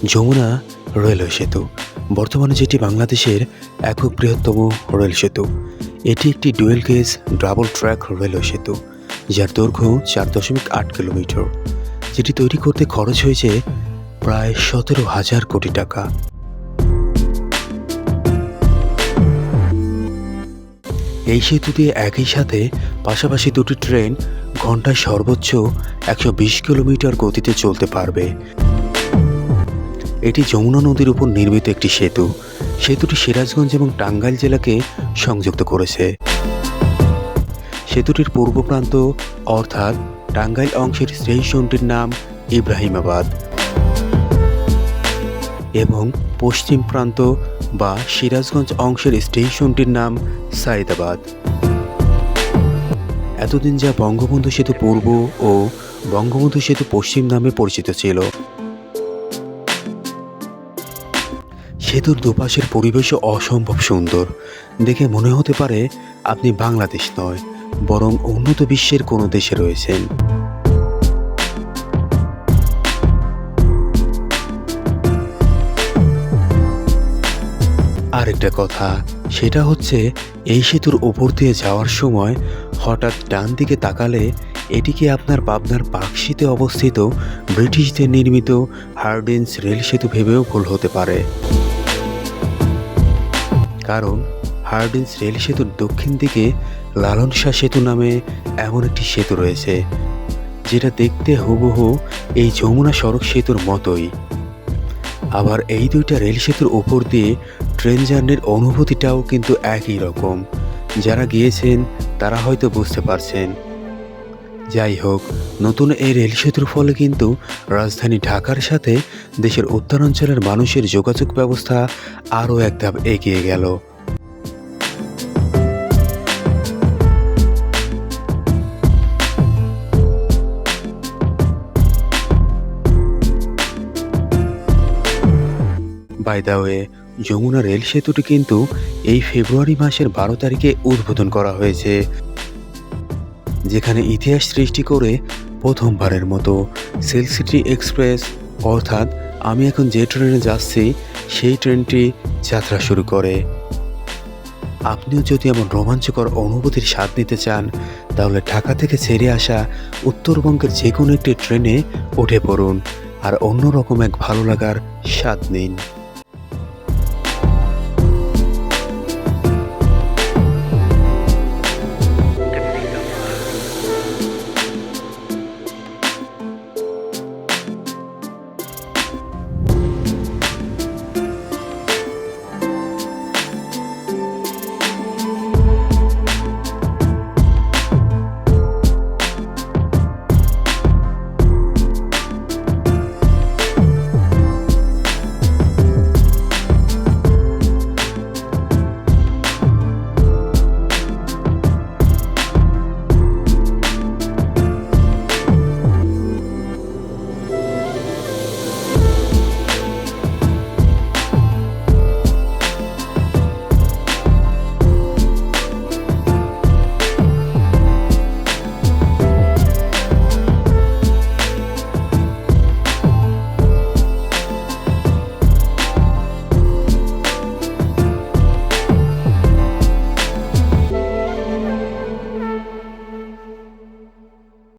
Jamuna railway সেতু বর্তমানে যেটি বাংলাদেশের একক বৃহত্তম রেল সেতু। এটি একটি dual gauge double track railway সেতু, যার দৈর্ঘ্য 4.8 কিলোমিটার, যেটি তৈরি করতে খরচ হয়েছে প্রায় 17,000 কোটি টাকা। এই সেতু দিয়ে একই সাথে পাশাপাশি দুটি ট্রেন ঘন্টায় সর্বোচ্চ 120 কিলোমিটার গতিতে চলতে পারবে। এটি যমুনা নদীর উপর নির্মিত একটি সেতু। সেতুটি সিরাজগঞ্জ এবং টাঙ্গাইল জেলাকে সংযুক্ত করেছে। সেতুটির পূর্ব প্রান্ত অর্থাৎ টাঙ্গাইল অংশের স্টেশনটির নাম ইব্রাহিমাবাদ এবং পশ্চিম প্রান্ত বা সিরাজগঞ্জ অংশের স্টেশনটির নাম সাইদাবাদ। এতদিন যা বঙ্গবন্ধু সেতু পূর্ব ও বঙ্গবন্ধু সেতু পশ্চিম নামে পরিচিত ছিল। সেতুর দুপাশের পরিবেশও অসম্ভব সুন্দর। দেখে মনে হতে পারে আপনি বাংলাদেশ নয়, বরং উন্নত বিশ্বের কোনো দেশে রয়েছেন। আরেকটা কথা, সেটা হচ্ছে এই সেতুর ওপর দিয়ে যাওয়ার সময় হঠাৎ ডান দিকে তাকালে এটিকে আপনার পাবনার পাকশিতে অবস্থিত ব্রিটিশদের নির্মিত হার্ডিঞ্জ রেল সেতু ভেবেও ভুল হতে পারে। কারণ হার্ডিঞ্জ রেল সেতুর দক্ষিণ দিকে লালন শাহ সেতু নামে এমন একটি সেতু রয়েছে, যেটা দেখতে হুবহু এই যমুনা সড়ক সেতুর মতোই। আবার এই দুইটা রেল সেতুর উপর দিয়ে ট্রেন জার্নির অনুভূতিটাও কিন্তু একই রকম। যারা গিয়েছেন তারা হয়তো বুঝতে পারছেন। যাই হোক, নতুন এই রেল সেতুর ফলে কিন্তু রাজধানী ঢাকার সাথে দেশের উত্তরাঞ্চলের মানুষের যোগাযোগ ব্যবস্থা আরও এক ধাপ এগিয়ে গেল। By the way, Jamuna rail সেতুটি কিন্তু এই ফেব্রুয়ারি মাসের 12 তারিখে উদ্বোধন করা হয়েছে, যেখানে ইতিহাস সৃষ্টি করে প্রথমবারের মতো সিল্ক সিটি এক্সপ্রেস, অর্থাৎ আমি এখন যে ট্রেনে যাচ্ছি সেই ট্রেনটি যাত্রা শুরু করে। আপনিও যদি এমন রোমাঞ্চকর অনুভূতির স্বাদ নিতে চান, তাহলে ঢাকা থেকে ছেড়ে আসা উত্তরবঙ্গের যে কোনো একটি ট্রেনে উঠে পড়ুন আর অন্যরকম এক ভালো লাগার স্বাদ নিন।